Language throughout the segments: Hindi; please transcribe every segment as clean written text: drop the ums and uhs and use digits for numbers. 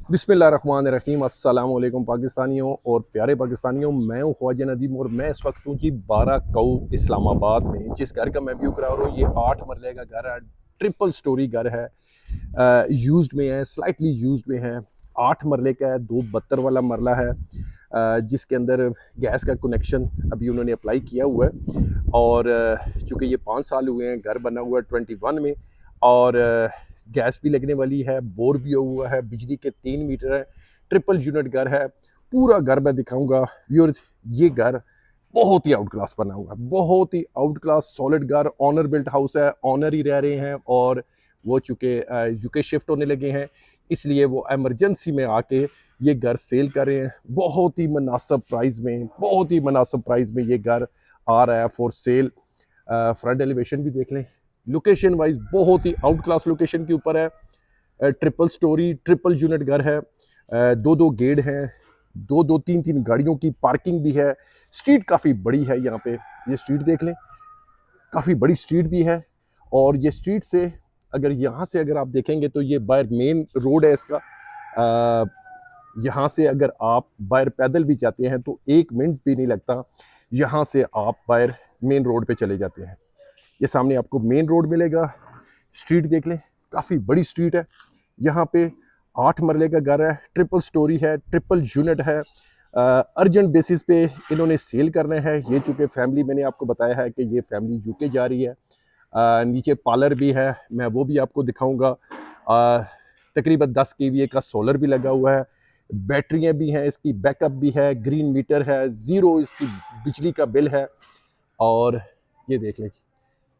बिस्मिल्लाहिर्रहमानिर्रहीम। अस्सलाम वालेकुम पाकिस्तानियों और प्यारे पाकिस्तानियों, मैं हूँ ख्वाजा नदीम और मैं इस वक्त हूँ जी 12 कऊ इस्लामाबाद में। जिस घर का मैं व्यू करा रहा हूँ ये 8 मरले का घर है, ट्रिपल स्टोरी घर है, यूज्ड में है, स्लाइटली यूज्ड में है। 8 मरले का है, 272 वाला मरला है, जिसके अंदर गैस का कनेक्शन अभी उन्होंने अप्लाई किया हुआ है। और चूँकि ये 5 साल हुए हैं, घर बना हुआ है 21 में, और गैस भी लगने वाली है, बोर भी हुआ है, बिजली के 3 मीटर है, ट्रिपल यूनिट घर है। पूरा घर मैं दिखाऊंगा व्यूअर्स। ये घर बहुत ही आउट क्लास बना हुआ है, बहुत ही आउट क्लास सॉलिड घर, ऑनर बिल्ट हाउस है, ऑनर ही रह रहे हैं और वो चूँकि यूके शिफ्ट होने लगे हैं, इसलिए वो एमरजेंसी में आके ये घर सेल कर रहे हैं। बहुत ही मुनासिब प्राइस में, बहुत ही मुनासिब प्राइस में ये घर आ रहा है फॉर सेल। फ्रंट एलिवेशन भी देख लें, लोकेशन वाइज बहुत ही आउट क्लास लोकेशन के ऊपर है। ट्रिपल स्टोरी ट्रिपल यूनिट घर है, दो दो गेट हैं, दो दो तीन तीन गाड़ियों की पार्किंग भी है। स्ट्रीट काफ़ी बड़ी है यहाँ पे, ये स्ट्रीट देख लें, काफ़ी बड़ी स्ट्रीट भी है। और ये स्ट्रीट से अगर यहाँ से अगर आप देखेंगे तो ये बाहर मेन रोड है इसका। यहाँ से अगर आप बाहर पैदल भी जाते हैं तो 1 मिनट भी नहीं लगता, यहाँ से आप बाहर मेन रोड पे चले जाते हैं। ये सामने आपको मेन रोड मिलेगा। स्ट्रीट देख लें, काफ़ी बड़ी स्ट्रीट है। यहाँ पे 8 मरले का घर है, ट्रिपल स्टोरी है, ट्रिपल यूनिट है। अर्जेंट बेसिस पे इन्होंने सेल करना है। ये चूँकि फैमिली, मैंने आपको बताया है कि ये फैमिली यूके जा रही है। नीचे पार्लर भी है, मैं वो भी आपको दिखाऊंगा। तकरीबन 10 केवीए का सोलर भी लगा हुआ है, बैटरियाँ भी हैं, इसकी बैकअप भी है, ग्रीन मीटर है, ज़ीरो इसकी बिजली का बिल है। और ये देख लें,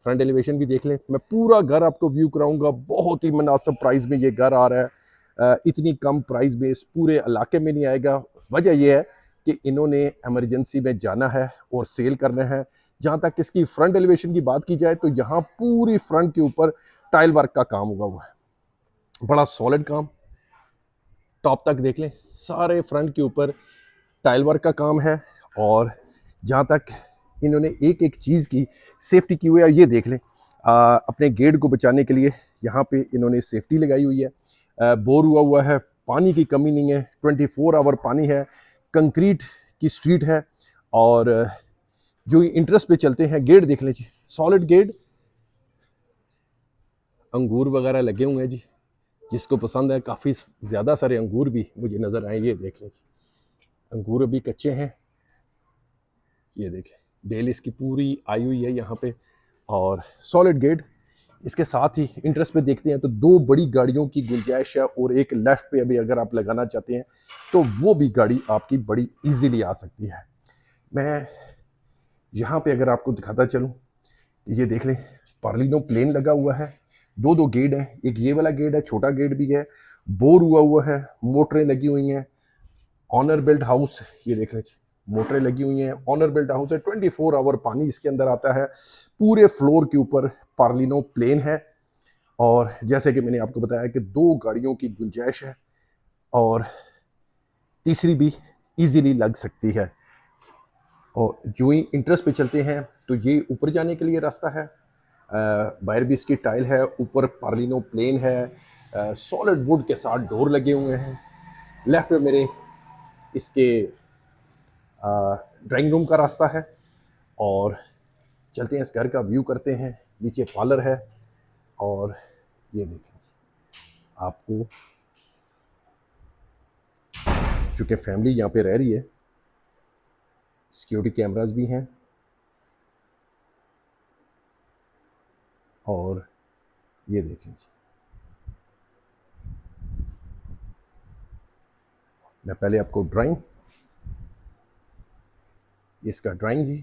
फ्रंट एलिवेशन भी देख लें। मैं पूरा घर आपको व्यू कराऊंगा। बहुत ही मुनासिब प्राइस में ये घर आ रहा है। इतनी कम प्राइस में इस पूरे इलाके में नहीं आएगा। वजह यह है कि इन्होंने इमरजेंसी में जाना है और सेल करना है। जहाँ तक इसकी फ्रंट एलिवेशन की बात की जाए तो यहाँ पूरी फ्रंट के ऊपर टाइल वर्क का काम हुआ है, बड़ा सॉलिड काम। टॉप तक देख लें, सारे फ्रंट के ऊपर टाइल वर्क का काम है। और जहाँ तक इन्होंने एक एक चीज़ की सेफ्टी की हुई है, ये देख लें। अपने गेट को बचाने के लिए यहाँ पे इन्होंने सेफ्टी लगाई हुई है। बोर हुआ है, पानी की कमी नहीं है, 24 आवर पानी है, कंक्रीट की स्ट्रीट है। और जो इंटरेस्ट पे चलते हैं, गेट देख लें जी, सॉलिड गेट, अंगूर वगैरह लगे हुए हैं जी, जिसको पसंद है। काफ़ी ज़्यादा सारे अंगूर भी मुझे नज़र आए, ये देख लें जी, अंगूर अभी कच्चे हैं। ये देखें, बेल इसकी पूरी आई हुई है यहाँ पे, और सॉलिड गेट। इसके साथ ही इंटरेस्ट पे देखते हैं तो 2 बड़ी गाड़ियों की गुंजाइश है, और एक लेफ्ट पे अभी अगर आप लगाना चाहते हैं तो वो भी गाड़ी आपकी बड़ी इजीली आ सकती है। मैं यहाँ पे अगर आपको दिखाता चलूँ, ये देख लें, पार्लिनो प्लेन लगा हुआ है, दो दो गेट हैं, एक ये वाला गेट है, छोटा गेट भी है, बोर हुआ है, मोटरें लगी हुई हैं। ऑनर बिल्ट हाउस, ये देख लें, मोटरें लगी हुई हैं, ऑनर बिल्ट हाउस है, 24 आवर पानी इसके अंदर आता है। पूरे फ्लोर के ऊपर पार्लिनो प्लेन है। और जैसे कि मैंने आपको बताया कि 2 गाड़ियों की गुंजाइश है, और तीसरी भी इजीली लग सकती है। और जो ही इंटरेस्ट पे चलते हैं तो ये ऊपर जाने के लिए रास्ता है। बाहर भी इसकी टाइल है, ऊपर पार्लिनो प्लेन है, सॉलिड वुड के साथ डोर लगे हुए हैं। लेफ्ट में मेरे इसके ड्राइंग रूम का रास्ता है। और चलते हैं, इस घर का व्यू करते हैं। नीचे पार्लर है, और ये देखिए, आपको चूँकि फैमिली यहाँ पे रह रही है, सिक्योरिटी कैमरास भी हैं। और ये देख लीजिए, मैं पहले आपको ड्राइंग, इसका ड्राइंग जी,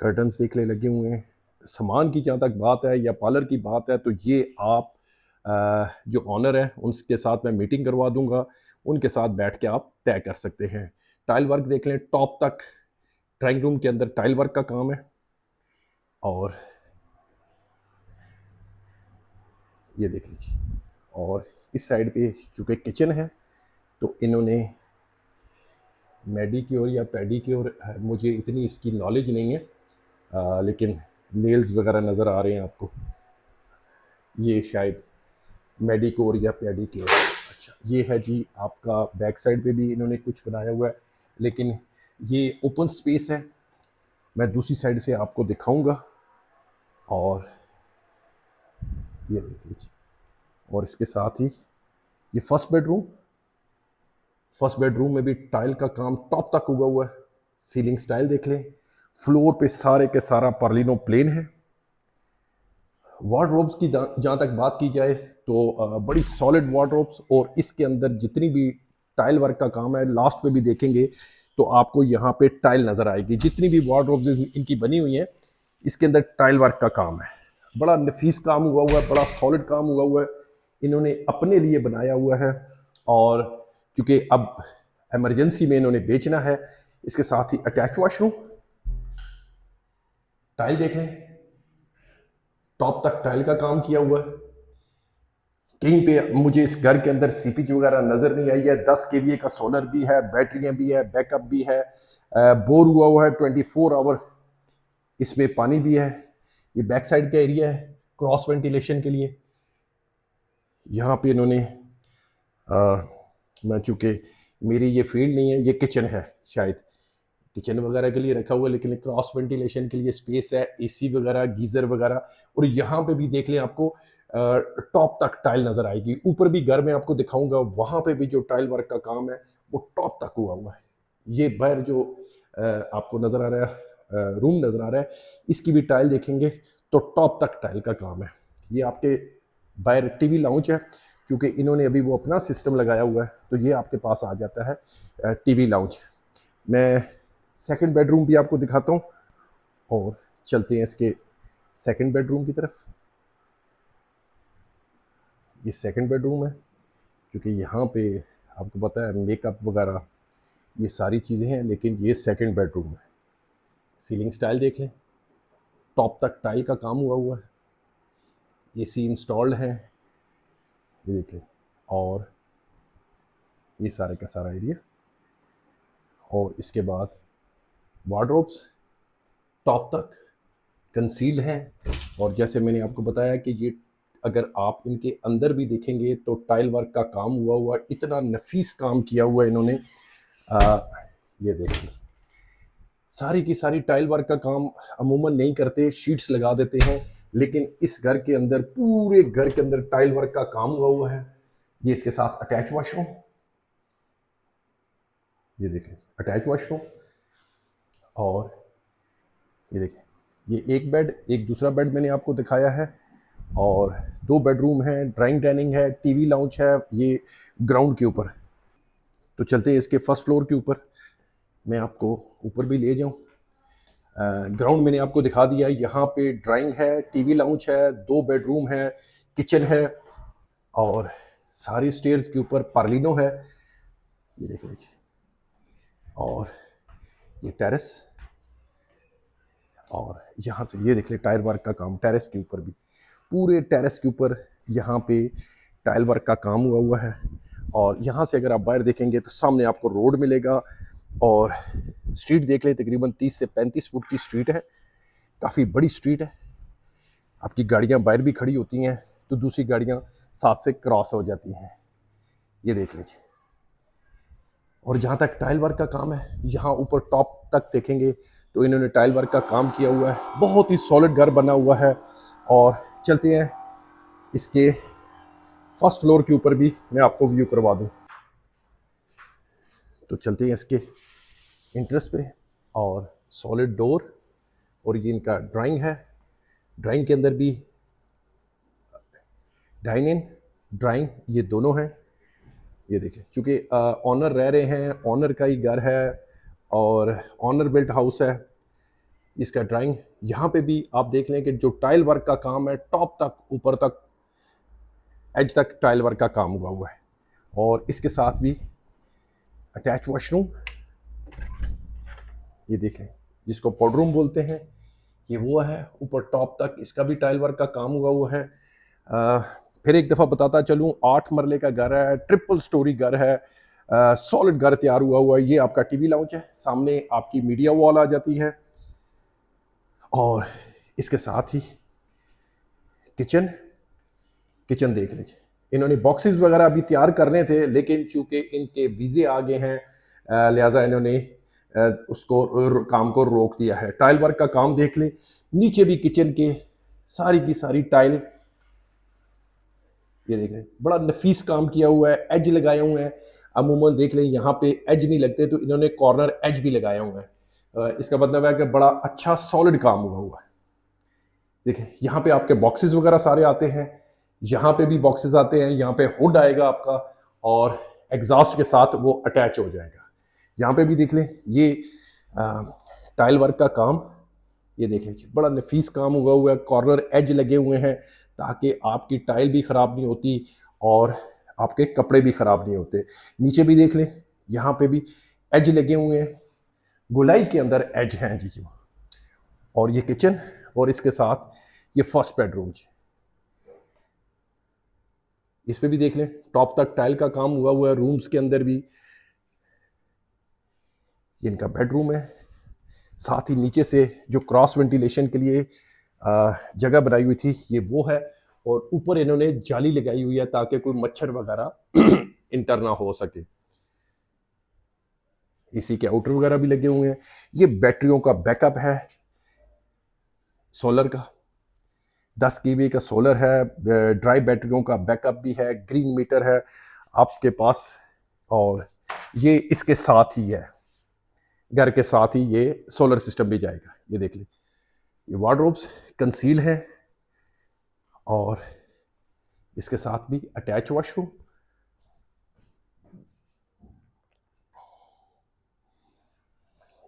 कर्टन्स देख ले लगे हुए हैं। सामान की जहाँ तक बात है या पार्लर की बात है तो ये आप जो ऑनर है उनके साथ मैं मीटिंग करवा दूंगा, उनके साथ बैठ के आप तय कर सकते हैं। टाइल वर्क देख लें, टॉप तक ड्राइंग रूम के अंदर टाइल वर्क का काम है। और ये देख लीजिए, और इस साइड पे चूँकि किचन है तो इन्होंने मेडिक्योर या पेडिक्योर, मुझे इतनी इसकी नॉलेज नहीं है, लेकिन नेल्स वगैरह नज़र आ रहे हैं आपको। ये शायद मेडिकोर या पेडिक्योर। अच्छा, ये है जी आपका बैक साइड पे भी इन्होंने कुछ बनाया हुआ है, लेकिन ये ओपन स्पेस है। मैं दूसरी साइड से आपको दिखाऊंगा। और ये देख लीजिए, और इसके साथ ही ये फर्स्ट बेडरूम में भी टाइल का काम टॉप तक उगा हुआ है। सीलिंग स्टाइल देख लें, फ्लोर पे सारे के सारा पर्लिनो प्लेन है। वार्डरोब्स की जहाँ तक बात की जाए तो बड़ी सॉलिड वार्डरोब्स, और इसके अंदर जितनी भी टाइल वर्क का काम है, लास्ट पे भी देखेंगे तो आपको यहाँ पे टाइल नज़र आएगी। जितनी भी वार्डरोब्स इनकी बनी हुई हैं, इसके अंदर टाइल वर्क का काम है। बड़ा नफीस काम हुआ हुआ है, बड़ा सॉलिड काम हुआ हुआ है, इन्होंने अपने लिए बनाया हुआ है। और क्योंकि अब इमरजेंसी में इन्होंने बेचना है, इसके साथ ही अटैच वॉशरूम, टाइल देख लें, टॉप तक टाइल का काम किया हुआ है। कहीं पे मुझे इस घर के अंदर सीपीज वगैरह नजर नहीं आई है। 10 केवीए का सोलर भी है, बैटरियां भी है, बैकअप भी है, बोर हुआ है 24 आवर। इसमें पानी भी है। ये बैक साइड का एरिया है क्रॉस वेंटिलेशन के लिए। यहाँ पे इन्होंने मैं चूँकि मेरी ये फील्ड नहीं है, ये किचन है, शायद किचन वगैरह के लिए रखा हुआ है, लेकिन क्रॉस वेंटिलेशन के लिए स्पेस है, एसी वगैरह, गीज़र वगैरह। और यहाँ पे भी देख लें, आपको टॉप तक टाइल नज़र आएगी। ऊपर भी घर में आपको दिखाऊंगा, वहाँ पे भी जो टाइल वर्क का काम है वो टॉप तक हुआ हुआ है। ये बाहर जो आपको नज़र आ रहा है, रूम नज़र आ रहा है, इसकी भी टाइल देखेंगे तो टॉप तक टाइल का काम है। ये आपके बाहर टीवी लाउंज है, क्योंकि इन्होंने अभी वो अपना सिस्टम लगाया हुआ है, तो ये आपके पास आ जाता है टीवी लाउंज। मैं सेकंड बेडरूम भी आपको दिखाता हूँ, और चलते हैं इसके सेकंड बेडरूम की तरफ। ये सेकंड बेडरूम है, क्योंकि यहाँ पे आपको पता है मेकअप वगैरह ये सारी चीज़ें हैं, लेकिन ये सेकंड बेडरूम है। सीलिंग स्टाइल देख लें, टॉप तक टाइल का काम हुआ हुआ है, एसी इंस्टॉल्ड है, ये देख लें। और ये सारे का सारा एरिया, और इसके बाद वार्डरोब्स टॉप तक कंसील्ड हैं। और जैसे मैंने आपको बताया कि ये अगर आप इनके अंदर भी देखेंगे तो टाइल वर्क का काम हुआ हुआ, इतना नफीस काम किया हुआ इन्होंने। ये देखिए, सारी की सारी टाइल वर्क का काम अमूमन नहीं करते, शीट्स लगा देते हैं, लेकिन इस घर के अंदर, पूरे घर के अंदर टाइल वर्क का काम हुआ है। ये इसके साथ अटैच वॉशरूम, ये देखिए अटैच वॉशरूम। और ये देखिए, ये एक बेड, एक दूसरा बेड मैंने आपको दिखाया है, और दो बेडरूम है, ड्राइंग डाइनिंग है, टीवी लाउंज है, ये ग्राउंड के ऊपर। तो चलते हैं इसके फर्स्ट फ्लोर के ऊपर, मैं आपको ऊपर भी ले जाऊं। ग्राउंड मैंने आपको दिखा दिया, यहाँ पे ड्राइंग है, टीवी लाउंज है, दो बेडरूम है, किचन है, और सारी स्टेयर्स के ऊपर पार्लिनो है, ये देख लीजिए। और ये टेरेस, और यहाँ से ये देख ले टाइल वर्क का काम टेरेस के ऊपर भी, पूरे टेरेस के ऊपर यहाँ पे टाइल वर्क का काम हुआ है। और यहाँ से अगर आप बाहर देखेंगे तो सामने आपको रोड मिलेगा, और स्ट्रीट देख लें, तकरीबन 30 से 35 फुट की स्ट्रीट है, काफ़ी बड़ी स्ट्रीट है। आपकी गाड़ियाँ बाहर भी खड़ी होती हैं तो दूसरी गाड़ियाँ साथ से क्रॉस हो जाती हैं, ये देख लीजिए। और जहाँ तक टाइल वर्क का काम है, यहाँ ऊपर टॉप तक देखेंगे तो इन्होंने टाइल वर्क का काम किया हुआ है, बहुत ही सॉलिड घर बना हुआ है। और चलते हैं इसके फर्स्ट फ्लोर के ऊपर भी मैं आपको व्यू करवा दूँ। तो चलते हैं इसके इंट्रेस पे, और सॉलिड डोर, और ये इनका ड्राइंग है। ड्राइंग के अंदर भी डाइन इन, ड्राइंग, ये दोनों हैं। ये देखिए, क्योंकि ऑनर रह रहे हैं, ऑनर का ही घर है, और ऑनर बिल्ट हाउस है। इसका ड्राइंग यहाँ पे भी आप देख लें कि जो टाइल वर्क का काम है, टॉप तक, ऊपर तक, एज तक टाइल वर्क का काम हुआ है। और इसके साथ भी अटैच वॉशरूम, ये देखें, जिसको पॉडरूम बोलते हैं, ये वो है। ऊपर टॉप तक इसका भी टाइल वर्क का काम हुआ है। फिर एक दफ़ा बताता चलूँ, 8 मरले का घर है, ट्रिपल स्टोरी घर है, सॉलिड घर तैयार हुआ है। ये आपका टीवी लाउंज है, सामने आपकी मीडिया वॉल आ जाती है, और इसके साथ ही किचन, किचन देख लीजिए। इन्होंने बॉक्सेस वगैरह अभी तैयार करने थे, लेकिन चूंकि इनके वीज़े आ गए हैं, लिहाजा इन्होंने काम को रोक दिया है। टाइल वर्क का काम देख लें, नीचे भी किचन के सारी की सारी टाइल, ये देख लें, बड़ा नफीस काम किया हुआ है, एज लगाए हुए हैं। अमूमन देख लें यहाँ पे एज नहीं लगते, तो इन्होंने कॉर्नर एज भी लगाया हुआ है। इसका मतलब है कि बड़ा अच्छा सॉलिड काम हुआ है। देखिए यहाँ पे आपके बॉक्सेस वगैरह सारे आते हैं, यहाँ पे भी बॉक्सेस आते हैं, यहाँ पे हुड आएगा आपका और एग्जॉस्ट के साथ वो अटैच हो जाएगा। यहाँ पे भी देख लें, ये टाइल वर्क का काम, ये देख लीजिए, बड़ा नफीस काम हुआ है। कॉर्नर एज लगे हुए हैं ताकि आपकी टाइल भी ख़राब नहीं होती और आपके कपड़े भी ख़राब नहीं होते। नीचे भी देख लें, यहाँ पे भी एज लगे हुए हैं, गोलाई के अंदर एज हैं जी। और ये किचन और इसके साथ ये फर्स्ट बेडरूम जी, इस पे भी देख लें, टॉप तक टाइल का काम हुआ है। रूम्स के अंदर भी, ये इनका बेडरूम है। साथ ही नीचे से जो क्रॉस वेंटिलेशन के लिए जगह बनाई हुई थी, ये वो है। और ऊपर इन्होंने जाली लगाई हुई है ताकि कोई मच्छर वगैरह इंटर ना हो सके। इसी के आउटर वगैरह भी लगे हुए हैं। ये बैटरियों का बैकअप है, सोलर का 10 केवी का सोलर है, ड्राई बैटरियों का बैकअप भी है, ग्रीन मीटर है आपके पास। और ये इसके साथ ही है, घर के साथ ही ये सोलर सिस्टम भी जाएगा। ये देख लीजिए, ये वार्डरोब्स कंसील है और इसके साथ भी अटैच वॉशरूम।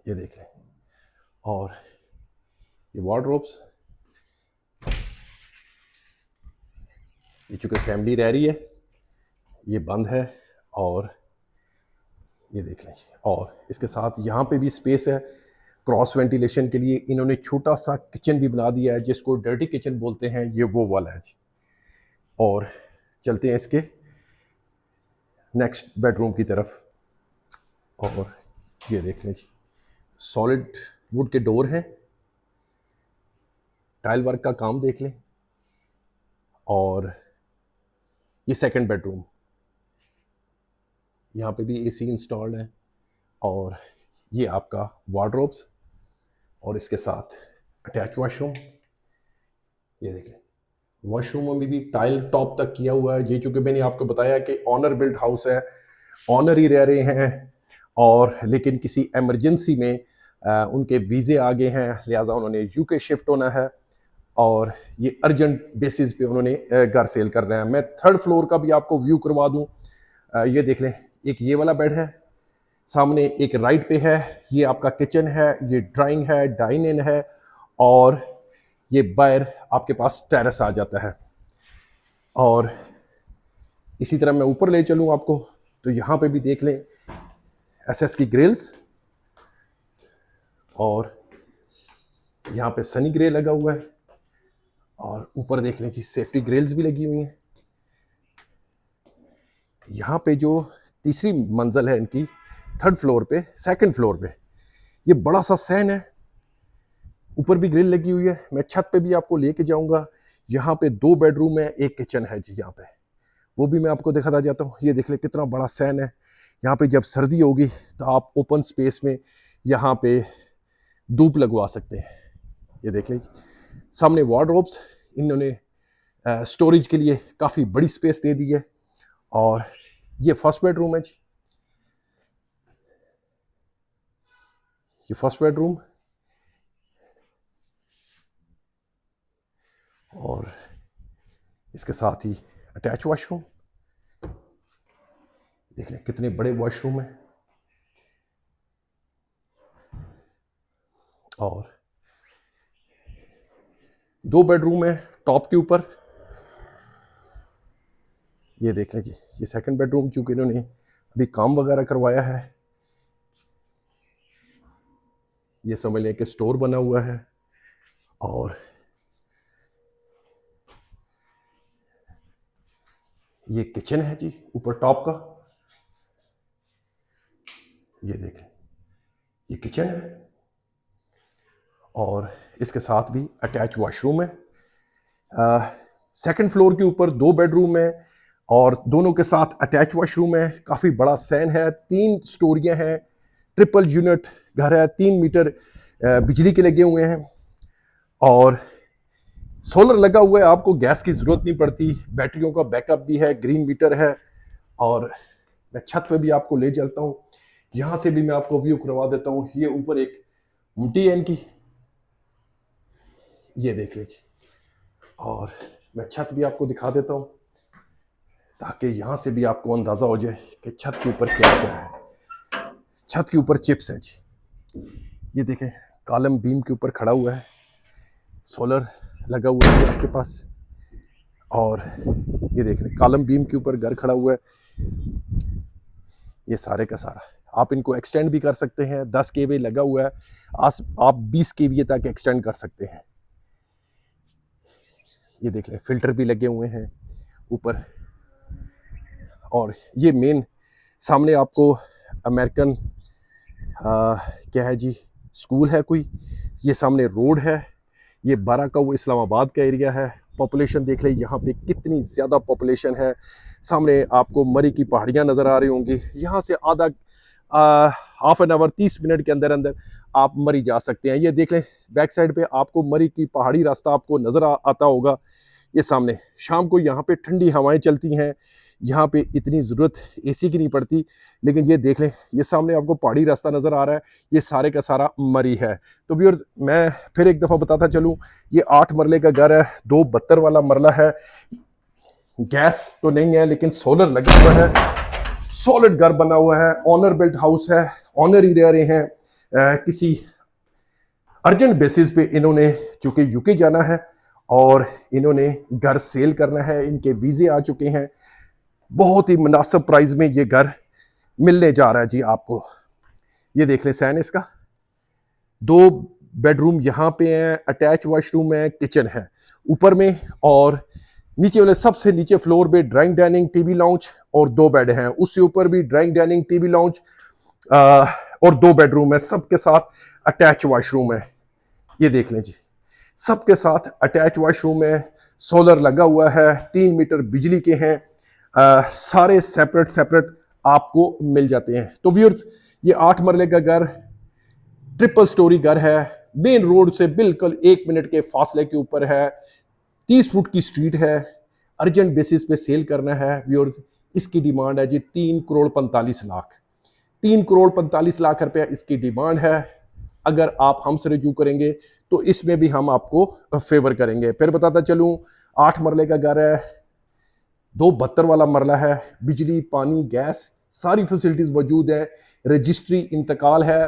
ये देख लें, और ये वार्डरोब्स, ये चूंकि फैमिली रह रही है, ये बंद है। और ये देख लें, और इसके साथ यहाँ पे भी स्पेस है क्रॉस वेंटिलेशन के लिए। इन्होंने छोटा सा किचन भी बना दिया है, जिसको डर्टी किचन बोलते हैं, ये वो वाला है जी। और चलते हैं इसके नेक्स्ट बेडरूम की तरफ। और ये देख लें जी, सॉलिड वुड के डोर हैं, टाइल वर्क का काम देख लें। और ये सेकंड बेडरूम, यहाँ पे भी एसी इंस्टॉल्ड है। और ये आपका वार्डरोब्स और इसके साथ अटैच वॉशरूम। ये देख लें, वॉशरूम में भी टाइल टॉप तक किया हुआ है। ये चूंकि मैंने आपको बताया कि ऑनर बिल्ड हाउस है, ऑनर ही रह रहे हैं, और लेकिन किसी एमरजेंसी में उनके वीज़े आ गए हैं, लिहाजा उन्होंने यूके शिफ्ट होना है और ये अर्जेंट बेसिस पे उन्होंने घर सेल कर रहे हैं। मैं थर्ड फ्लोर का भी आपको व्यू करवा दूं। ये देख लें, एक ये वाला बेड है, सामने एक राइट पे है, ये आपका किचन है, ये ड्राइंग है, डाइन इन है, और ये बाहर आपके पास टेरेस आ जाता है। और इसी तरह मैं ऊपर ले चलूँ आपको, तो यहाँ पे भी देख लें एसएस की ग्रिल्स, और यहाँ पे सनी ग्रे लगा हुआ है। और ऊपर देख लें जी, सेफ्टी ग्रिल्स भी लगी हुई हैं। यहाँ पे जो तीसरी मंजिल है इनकी, थर्ड फ्लोर पे, सेकंड फ्लोर पे, ये बड़ा सा सैन है, ऊपर भी ग्रिल लगी हुई है। मैं छत पे भी आपको लेके जाऊंगा। यहाँ पे 2 बेडरूम है, एक किचन है जी। यहाँ पे वो भी मैं आपको दिखाता जाता हूँ। ये देख ले, कितना बड़ा सैन है। यहाँ पे जब सर्दी होगी तो आप ओपन स्पेस में यहाँ पे धूप लगवा सकते हैं। ये देख लीजिए, सामने वार्डरोब्स, इन्होंने स्टोरेज के लिए काफ़ी बड़ी स्पेस दे दी है। और ये फर्स्ट बेडरूम है जी, ये फर्स्ट बेडरूम। और इसके साथ ही अटैच वॉशरूम। देख लें कितने बड़े वॉशरूम है। और 2 बेडरूम है टॉप के ऊपर। ये देख लें जी, ये सेकंड बेडरूम, चूंकि इन्होंने अभी काम वगैरह करवाया है। ये समझ लें कि स्टोर बना हुआ है। और ये किचन है जी, ऊपर टॉप का। ये देख लें, ये किचन है और इसके साथ भी अटैच वॉशरूम है। सेकंड फ्लोर के ऊपर 2 बेडरूम है और दोनों के साथ अटैच वॉशरूम है। काफ़ी बड़ा सैन है, 3 स्टोरियां हैं, ट्रिपल यूनिट घर है, 3 मीटर बिजली के लगे हुए हैं और सोलर लगा हुआ है। आपको गैस की ज़रूरत नहीं पड़ती, बैटरियों का बैकअप भी है, ग्रीन मीटर है। और मैं छत पे भी आपको ले चलता हूँ, यहाँ से भी मैं आपको व्यू करवा देता हूँ। ये ऊपर एक मुट्ठी है इनकी, ये देख लीजिए। और मैं छत भी आपको दिखा देता हूँ ताकि यहाँ से भी आपको अंदाज़ा हो जाए कि छत के ऊपर क्या क्या है। छत के ऊपर चिप्स है जी, ये देखें, कॉलम बीम के ऊपर खड़ा हुआ है, सोलर लगा हुआ है आपके पास। और ये देख रहे हैं कॉलम बीम के ऊपर घर खड़ा हुआ है। ये सारे का सारा आप इनको एक्सटेंड भी कर सकते हैं, 10 केवी लगा हुआ है, आप 20 केवी तक एक्सटेंड कर सकते हैं। ये देख लें, फिल्टर भी लगे हुए हैं ऊपर। और ये मेन सामने आपको अमेरिकन क्या है जी, स्कूल है कोई, ये सामने रोड है। ये बाराका वो इस्लामाबाद का एरिया है। पॉपुलेशन देख ले यहाँ पे कितनी ज़्यादा पॉपुलेशन है। सामने आपको मरी की पहाड़ियाँ नज़र आ रही होंगी। यहाँ से आधा हाफ एन आवर 30 मिनट के अंदर अंदर आप मरी जा सकते हैं। ये देख लें, बैक साइड पे आपको मरी की पहाड़ी रास्ता आपको नज़र आता होगा। ये सामने शाम को यहाँ पे ठंडी हवाएं चलती हैं, यहाँ पे इतनी ज़रूरत एसी की नहीं पड़ती। लेकिन ये देख लें, ये सामने आपको पहाड़ी रास्ता नज़र आ रहा है, ये सारे का सारा मरी है। तो व्यूअर्स, मैं फिर एक दफ़ा बताता चलूँ, ये 8 मरले का घर है, 272 वाला मरला है। गैस तो नहीं है लेकिन सोलर लगा हुआ है, सॉलिड घर बना हुआ है, ऑनर बिल्ट हाउस है। ऑनर ही रह रहे हैं, किसी अर्जेंट बेसिस पे इन्होंने चूंकि यूके जाना है और इन्होंने घर सेल करना है, इनके वीज़े आ चुके हैं। बहुत ही मुनासिब प्राइस में ये घर मिलने जा रहा है जी आपको। ये देख लें सैन इसका, 2 बेडरूम यहाँ पे हैं, अटैच वॉशरूम है, किचन है ऊपर में। और नीचे वाले सबसे नीचे फ्लोर पे ड्राइंग डाइनिंग टीवी लाउंज और 2 बेड हैं। उससे ऊपर भी ड्राइंग डाइनिंग टीवी लाउंज और 2 बेडरूम है, सबके साथ अटैच वॉशरूम है। ये देख लें जी, सबके साथ अटैच वॉशरूम है, सोलर लगा हुआ है, 3 मीटर बिजली के हैं। सारे सेपरेट सेपरेट आपको मिल जाते हैं। तो व्यूअर्स, ये 8 मरले का घर, ट्रिपल स्टोरी घर है, मेन रोड से बिल्कुल 1 मिनट के फासले के ऊपर है, 30 फुट की स्ट्रीट है, अर्जेंट बेसिस पे सेल करना है। व्यूअर्स, इसकी डिमांड है जी 3 करोड़ 45 लाख, 3 करोड़ 45 लाख रुपया इसकी डिमांड है। अगर आप हमसे रजू करेंगे तो इसमें भी हम आपको फेवर करेंगे। फिर बताता चलूं, 8 मरले का घर है, 272 वाला मरला है, बिजली पानी गैस सारी फैसिलिटीज मौजूद है। रजिस्ट्री इंतकाल है,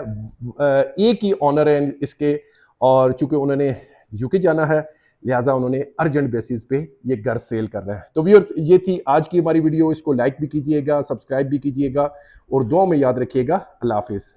एक ही ऑनर है इसके। और चूंकि उन्होंने यूके जाना है लिहाजा उन्होंने अर्जेंट बेसिस पे ये घर सेल कर रहा है। तो व्यूअर्स, ये थी आज की हमारी वीडियो। इसको लाइक भी कीजिएगा, सब्सक्राइब भी कीजिएगा और दुआ में याद रखिएगा। अल्लाह हाफिज़।